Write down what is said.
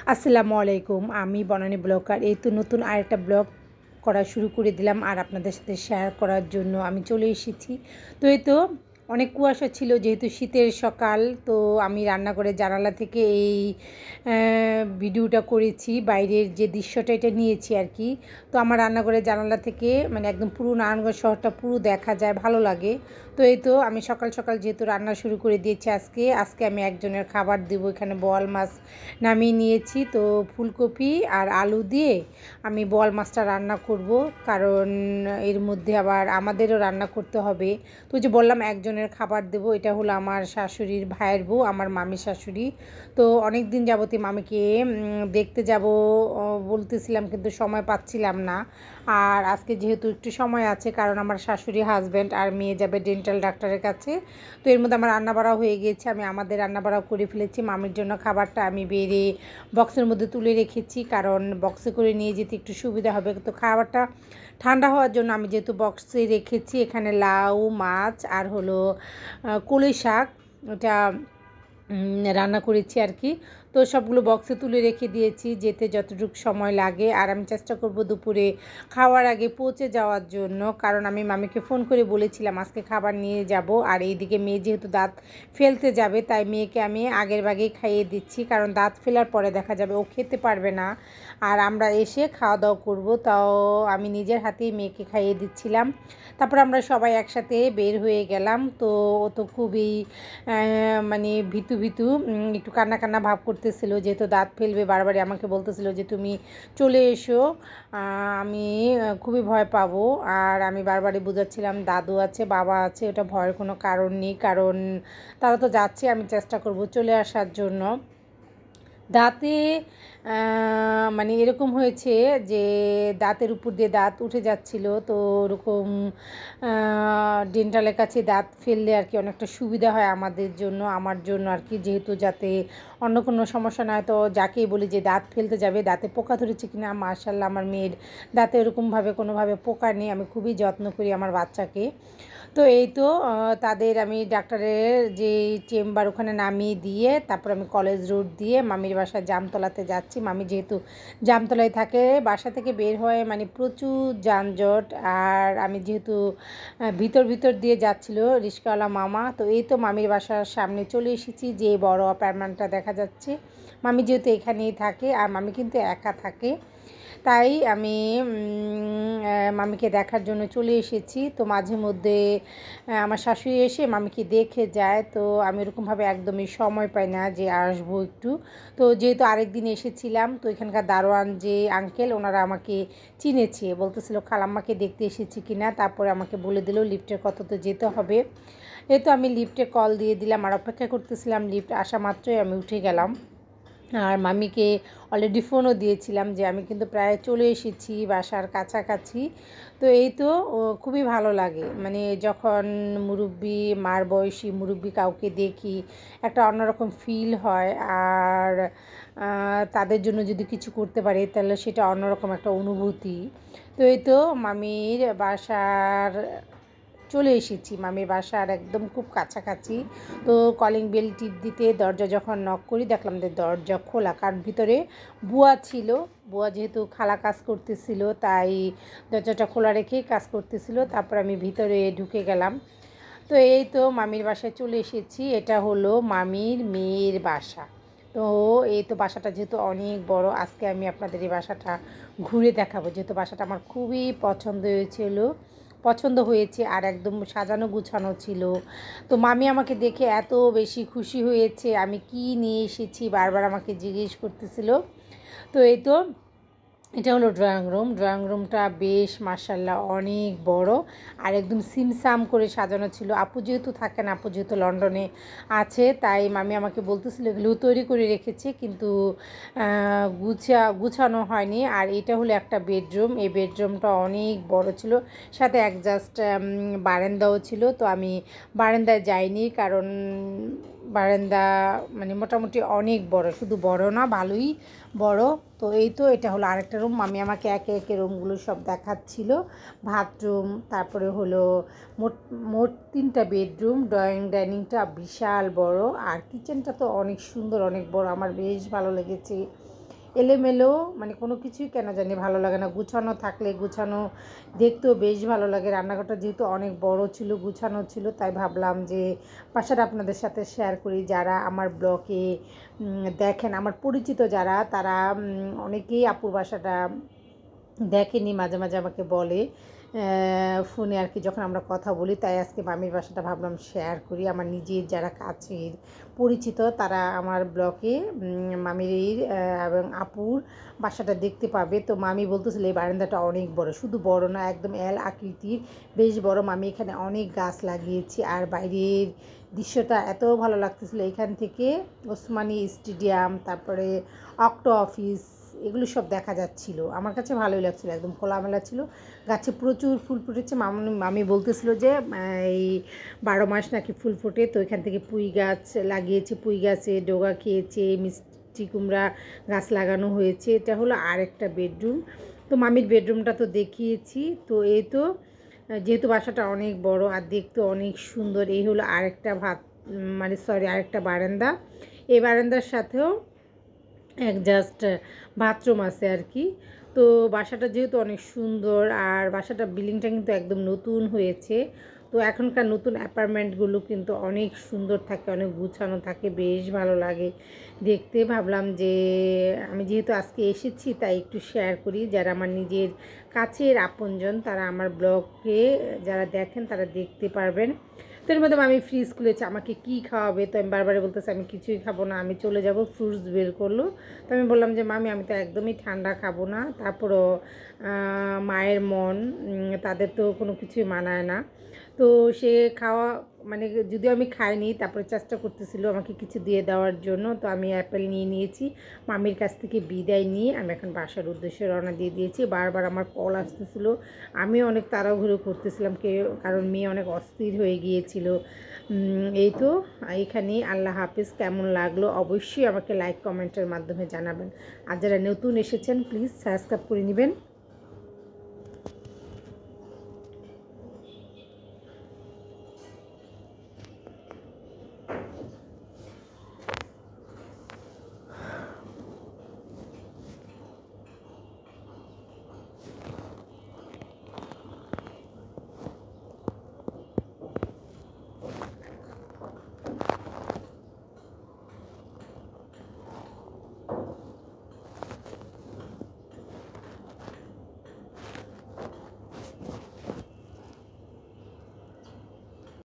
আসসালামু আলাইকুম। আমি বনানী ব্লগার। এই তো নতুন আরেকটা ব্লগ করা শুরু করে দিলাম আর আপনাদের সাথে শেয়ার করার জন্য আমি চলে এসেছি। তো এই তো অনেক কুয়াশা ছিল যেহেতু শীতের সকাল, তো আমি রান্নাঘরের জানালা থেকে এই ভিডিওটা করেছি। বাইরের যে দৃশ্যটা এটা নিয়েছি আর কি। তো আমার রান্নাঘরের জানালা থেকে মানে একদম পুরো নারায়ণগঞ্জ শহরটা পুরো দেখা যায়, ভালো লাগে। তো এই তো আমি সকাল সকাল যেহেতু রান্না শুরু করে দিয়েছি আজকে আমি একজনের খাবার দেবো। এখানে বোয়াল মাছ নামিয়ে নিয়েছি। তো ফুলকপি আর আলু দিয়ে আমি বোয়াল মাছটা রান্না করব, কারণ এর মধ্যে আবার আমাদেরও রান্না করতে হবে। তো যে বললাম একজনের খাবার দেবো, এটা হলো আমার শাশুড়ির ভাইয়ের বউ, আমার মামির শাশুড়ি। তো অনেক দিন যাবতই মামিকে দেখতে যাব বলতেছিলাম, কিন্তু সময় পাচ্ছিলাম না। আর আজকে যেহেতু একটু সময় আছে, কারণ আমার শাশুড়ি, হাজব্যান্ড আর মেয়ে যাবে ডেন্টাল ডাক্তারের কাছে। তো এর মধ্যে আমার রান্নাবাড়াও হয়ে গিয়েছে, আমি আমাদের রান্নাবাড়াও করে ফেলেছি। মামির জন্য খাবারটা আমি বেড়ে বক্সের মধ্যে তুলে রেখেছি, কারণ বক্সে করে নিয়ে যেতে একটু সুবিধা হবে। তো খাবারটা ঠান্ডা হওয়ার জন্য আমি যেহেতু বক্সে রেখেছি, এখানে লাউ, মাছ আর হলো কলই শাক, ওটা রান্না করেছি আর কি। তো সবগুলো বক্সে তুলে রেখে দিয়েছি যেতে যতটুকু সময় লাগে। আর আমি চেষ্টা করব দুপুরে খাওয়ার আগে পৌঁছে যাওয়ার জন্য, কারণ আমি মামিকে ফোন করে বলেছিলাম আজকে খাবার নিয়ে যাব। আর এইদিকে মেয়ে যেহেতু দাঁত ফেলতে যাবে, তাই মেয়েকে আমি আগের ভাগেই খাইয়ে দিচ্ছি, কারণ দাঁত ফেলার পরে দেখা যাবে ও খেতে পারবে না আর আমরা এসে খাওয়া দাওয়া করবো। তাও আমি নিজের হাতেই মেয়েকে খাইয়ে দিচ্ছিলাম। তারপর আমরা সবাই একসাথে বের হয়ে গেলাম। তো ও তো খুবই মানে ভীতু ভীতু একটু কান্না কান্না ভাব করতেছিল, যেহেতু দাঁত ফেলবে। বারবারই আমাকে বলতেছিল যে তুমি চলে এসো, আমি খুবই ভয় পাবো। আর আমি বারবারই বোঝাচ্ছিলাম দাদু আছে, বাবা আছে, ওটা ভয়ের কোনো কারণ নেই, কারণ তারা তো যাচ্ছে, আমি চেষ্টা করব চলে আসার জন্য। দাঁতে মানে এরকম হয়েছে যে দাঁতের উপর দিয়ে দাঁত উঠে যাচ্ছিল। তো ওরকম ডেন্টালের কাছে দাঁত ফেললে আর কি অনেকটা সুবিধা হয় আমাদের জন্য, আমার জন্য আর কি, যেহেতু যাতে অন্য কোনো সমস্যা না হয়। তো যাকেই বলি যে দাঁত ফেলতে যাবে, দাঁতে পোকা ধরেছে কিনা, মাশাআল্লাহ আমার মেয়ের দাঁতে ওরকমভাবে কোনোভাবে পোকা নেই। আমি খুবই যত্ন করি আমার বাচ্চাকে। তো এই তো তাদের আমি ডাক্তারের যে চেম্বার ওখানে নামিয়ে দিয়ে তারপর আমি কলেজ রোড দিয়ে মামির বাসা জামতলাতে যাচ্ছি। মামি যেহেতু জামতলায় থাকে, বাসা থেকে বের হয় মানে প্রচুর যানজট। আর আমি যেহেতু ভিতর দিয়ে যাচ্ছিল রিক্সাওয়ালা মামা। তো এই তো মামির বাসার সামনে চলে এসেছি, যে বড় অ্যাপার্টমেন্টটা দেখা যাচ্ছে। মামি যেহেতু এখানেই থাকে আর মামি কিন্তু একা থাকে, তাই আমি মামিকে দেখার জন্য চলে এসেছি। তো মাঝে মধ্যে আমার শাশুড়ি এসে মামিকে দেখে যায়, তো আমি ওরকমভাবে একদমই সময় পাই না যে আসবো একটু। তো যেহেতু আরেকদিন এসেছিলাম, তো এখানকার দারোয়ান যে আঙ্কেল, ওনারা আমাকে চিনেছে, বলতেছিল খালাম্মাকে দেখতে এসেছি কিনা। তারপরে আমাকে বলে দিল লিফটের কত তো যেতে হবে। এই তো আমি লিফটে কল দিয়ে দিলাম আর অপেক্ষা করতেছিলাম। লিফট আসা মাত্রই আমি উঠে গেলাম। আর মামিকে অলরেডি ফোনও দিয়েছিলাম যে আমি কিন্তু প্রায় চলে এসেছি বাসার কাছাকাছি। তো এই তো খুবই ভালো লাগে, মানে যখন মুরব্বি, মার বয়সী মুরব্বি কাউকে দেখি একটা অন্যরকম ফিল হয়। আর তাদের জন্য যদি কিছু করতে পারি তাহলে সেটা অন্যরকম একটা অনুভূতি। তো এই তো মামির বাসার চলে এসেছি, মামির বাসার একদম খুব কাছাকাছি। তো কলিং বেল টিপ দিতে দরজা যখন নক করি দেখলাম যে দরজা খোলা, কারণ ভিতরে বুয়া ছিল। বুয়া যেহেতু খালা কাজ করতেছিল, তাই দরজাটা খোলা রেখেই কাজ করতেছিল। তারপর আমি ভিতরে ঢুকে গেলাম। তো এই তো মামির বাসায় চলে এসেছি। এটা হলো মামির মেয়ের বাসা। তো এই তো বাসাটা যেহেতু অনেক বড়, আজকে আমি আপনাদের এই বাসাটা ঘুরে দেখাবো, যেহেতু বাসাটা আমার খুবই পছন্দ হয়েছে আর একদম সাজানো গুছানো ছিল। তো মামি আমাকে দেখে এত বেশি খুশি হয়েছে, আমি কি নিয়ে এসেছি বারবার আমাকে জিজ্ঞেস করতেছিল। তো এই তো এটা হলো ড্রয়িং রুমটা বেশ মাশাআল্লাহ অনেক বড় আর একদম সিমসাম করে সাজানো ছিল। আপু যেহেতু থাকেন, আপু যেহেতু লন্ডনে আছে, তাই মামি আমাকে বলতেছিল এগুলো তৈরি করে রেখেছে, কিন্তু গুছানো হয়নি। আর এটা হলো একটা বেডরুম, এই বেডরুমটা অনেক বড় ছিল, সাথে একজাস্ট বারান্দাও ছিল। তো আমি বারান্দায় যাইনি, কারণ বারান্দা মানে মোটামুটি অনেক বড়, শুধু বড় না ভালোই বড়। তো এই তো এটা হলো আরেকটা রুম। মামি আমাকে একে একে রুমগুলো সব দেখাচ্ছিল। বাথরুম, তারপরে হলো মোট মোট 3টা বেডরুম, ডাইনিংটা বিশাল বড়, আর কিচেনটা তো অনেক সুন্দর, অনেক বড়, আমার বেশ ভালো লেগেছে। এলোমেলো মানে কোনো কিছুই কেন জানি ভালো লাগে না। গুছানো থাকলে গুছানো দেখতেও বেশ ভালো লাগে। রান্নাঘরটা যেহেতু অনেক বড় ছিল, গুছানো ছিল, তাই ভাবলাম যে বাসাটা আপনাদের সাথে শেয়ার করি। যারা আমার ব্লগে দেখেন, আমার পরিচিত যারা, তারা অনেকেই আপুর বাসাটা দেখেনি, মাঝে মাঝে আমাকে বলে ফোনে আর কি, যখন আমরা কথা বলি। তাই আজকে মামির বাসাটা ভাবলাম শেয়ার করি। আমার নিজের যারা কাছের পরিচিত তারা আমার ব্লগে মামির এবং আপুর বাসাটা দেখতে পাবে। তো মামি বলতেছিল এই বারান্দাটা অনেক বড়, শুধু বড় না, একদম এল আকৃতির, বেশ বড়। মামি এখানে অনেক গাছ লাগিয়েছে, আর বাইরের দৃশ্যটা এত ভালো লাগতেছিল। এখান থেকে ওসমানী স্টেডিয়াম, তারপরে অক্টো অফিস, এগুলো সব দেখা যাচ্ছিল। আমার কাছে ভালোই লাগছিলো, একদম খোলামেলা ছিল। গাছে প্রচুর ফুল ফুটেছে। মামি বলতেছিল যে এই 12 মাস নাকি ফুল ফোটে। তো এখান থেকে পুঁই গাছ লাগিয়েছে, পুঁই গাছে ডোগা খেয়েছে, মিষ্টি কুমড়া গাছ লাগানো হয়েছে। এটা হলো আরেকটা বেডরুম। তো মামির বেডরুমটা তো দেখিয়েছি। তো এই তো, যেহেতু বাসাটা অনেক বড় আর দেখতে অনেক সুন্দর, এই হলো আরেকটা আরেকটা বারান্দা। এই বারান্দার সাথেও জাস্ট বাথরুম আছে আর কি। তো বাসাটা যেহেতু অনেক সুন্দর, আর বাসাটা বিল্ডিংটা কিন্তু একদম নতুন হয়েছে। তো এখনকার নতুন অ্যাপার্টমেন্টগুলো কিন্তু অনেক সুন্দর থাকে, অনেক গুছানো থাকে, বেশ ভালো লাগে দেখতে। ভাবলাম যে আমি যেহেতু আজকে এসেছি তাই একটু শেয়ার করি। যারা আমার নিজের কাছের আপনজন তারা আমার ব্লগে যারা দেখেন তারা দেখতে পারবেন। তো এর মধ্যে আমি ফ্রিজ খুলেছি, আমাকে কী খাওয়াবে। তো আমি বারবার বলতেছি আমি কিছুই খাবো না, আমি চলে যাব। ফ্রুটস বের করলো। তো আমি বললাম যে মামি আমি তো একদমই ঠান্ডা খাবো না। তারপরও মায়ের মন, তাদের তো কোনো কিছুই মানায় না। তো সে খাওয়া মানে যদিও আমি খাইনি, তারপরে চেষ্টা করতেছিল আমাকে কিছু দিয়ে দেওয়ার জন্য। তো আমি অ্যাপেল নিয়ে নিয়েছি। মামির কাছ থেকে বিদায় নিয়ে আমি এখন বাসার উদ্দেশ্যে রওনা দিয়ে দিয়েছি। বারবার আমার কল আসতেছিল, আমি অনেক তাড়াহুড়ো করতেছিলাম, কারণ মেয়ে অনেক অস্থির হয়ে গিয়েছিল। এই তো এইখানেই, আল্লাহ হাফেজ। কেমন লাগলো অবশ্যই আমাকে লাইক কমেন্টের মাধ্যমে জানাবেন। আর যারা নতুন এসেছেন প্লিজ সাবস্ক্রাইব করে নেবেন।